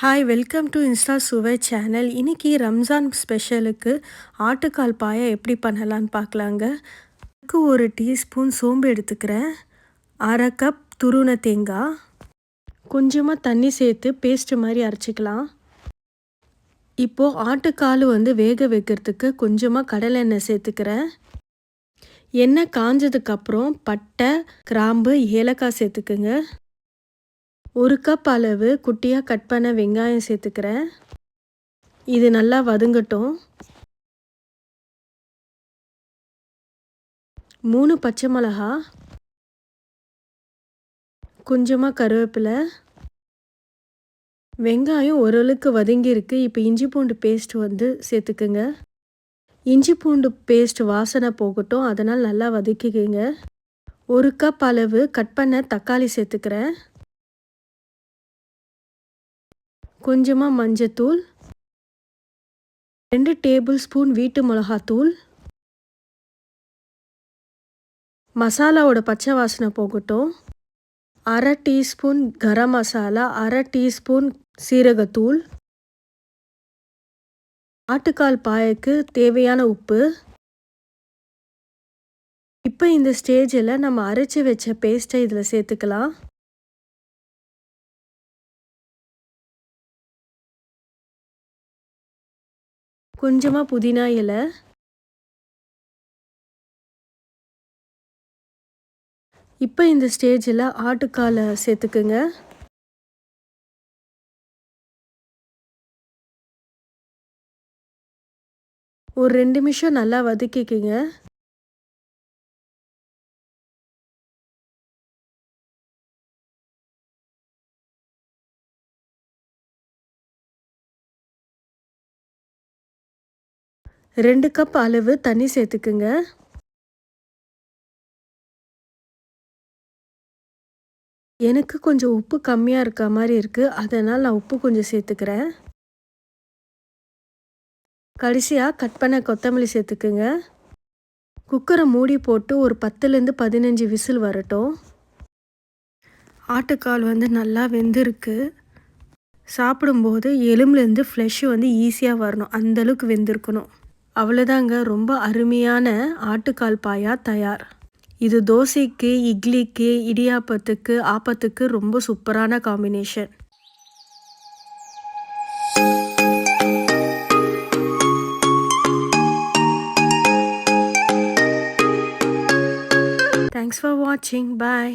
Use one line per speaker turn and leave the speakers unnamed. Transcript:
Hi, welcome to Insta சுவை channel. இன்றைக்கி ரம்ஜான் ஸ்பெஷலுக்கு ஆட்டுக்கால் பாயா எப்படி பண்ணலான்னு பார்க்கலாங்க. அதுக்கு ஒரு டீஸ்பூன் சோம்பு எடுத்துக்கிறேன், அரை கப் துருவன தேங்காய், கொஞ்சமாக தண்ணி சேர்த்து பேஸ்ட்டு மாதிரி அரைச்சிக்கலாம். இப்போது ஆட்டுக்கால் வேக வைக்கிறதுக்கு கொஞ்சமாக கடலை எண்ணெய் சேர்த்துக்கிறேன். எண்ணெய் காஞ்சதுக்கப்புறம் பட்டை, கிராம்பு, ஏலக்காய் சேர்த்துக்குங்க. ஒரு கப் அளவு குட்டியாக கட் பண்ண வெங்காயம் சேர்த்துக்கிறேன். இது நல்லா வதங்கட்டும். 3 பச்சை மிளகா, கொஞ்சமாக கருவேப்பிலை. வெங்காயம் ஓரளவுக்கு வதங்கியிருக்கு. இப்போ இஞ்சி பூண்டு பேஸ்ட் சேர்த்துக்குங்க. இஞ்சி பூண்டு பேஸ்ட் வாசனை போகட்டும், அதனால் நல்லா வதக்கிக்கங்க. ஒரு கப் அளவு கட் பண்ண தக்காளி சேர்த்துக்கிறேன். கொஞ்சமாக மஞ்சத்தூள், 2 டேபிள் ஸ்பூன் வீட்டு மிளகாத்தூள். மசாலாவோட பச்சை வாசனை போகட்டும். அரை டீஸ்பூன் கரம் மசாலா, அரை டீஸ்பூன் சீரகத்தூள். ஆட்டுக்கால் பாயக்கு தேவையான உப்பு. இப்போ இந்த ஸ்டேஜில் நம்ம அரைச்சி வச்ச பேஸ்ட்டை இதில் சேர்த்துக்கலாம். கொஞ்சமாக புதினா இலை. இப்போ இந்த ஸ்டேஜில் ஆட்டுக்காலை சேர்த்துக்குங்க. ஒரு 2 நிமிஷம் நல்லா வதக்கிக்குங்க. ரெண்டு கப் அளவு தண்ணி சேர்த்துக்குங்க. எனக்கு கொஞ்சம் உப்பு கம்மியாக இருக்க மாதிரி இருக்குது, அதனால் நான் உப்பு கொஞ்சம் சேர்த்துக்கிறேன். கடைசியாக கட் பண்ண கொத்தமல்லி சேர்த்துக்குங்க. குக்கரை மூடி போட்டு ஒரு 10லேருந்து 15 விசில் வரட்டும். ஆட்டுக்கால் நல்லா வெந்திருக்கு. சாப்பிடும்போது எலும்புலேருந்து ஃப்ளெஷ்ஷு ஈஸியாக வரணும், அந்தளவுக்கு வெந்திருக்கணும். அவ்வளோதாங்க, ரொம்ப அருமையான ஆட்டுக்கால் பாயா தயார். இது தோசைக்கு, இட்லிக்கு, இடியாப்பத்துக்கு, ஆப்பத்துக்கு ரொம்ப சூப்பரான combination. Thanks for watching. Bye.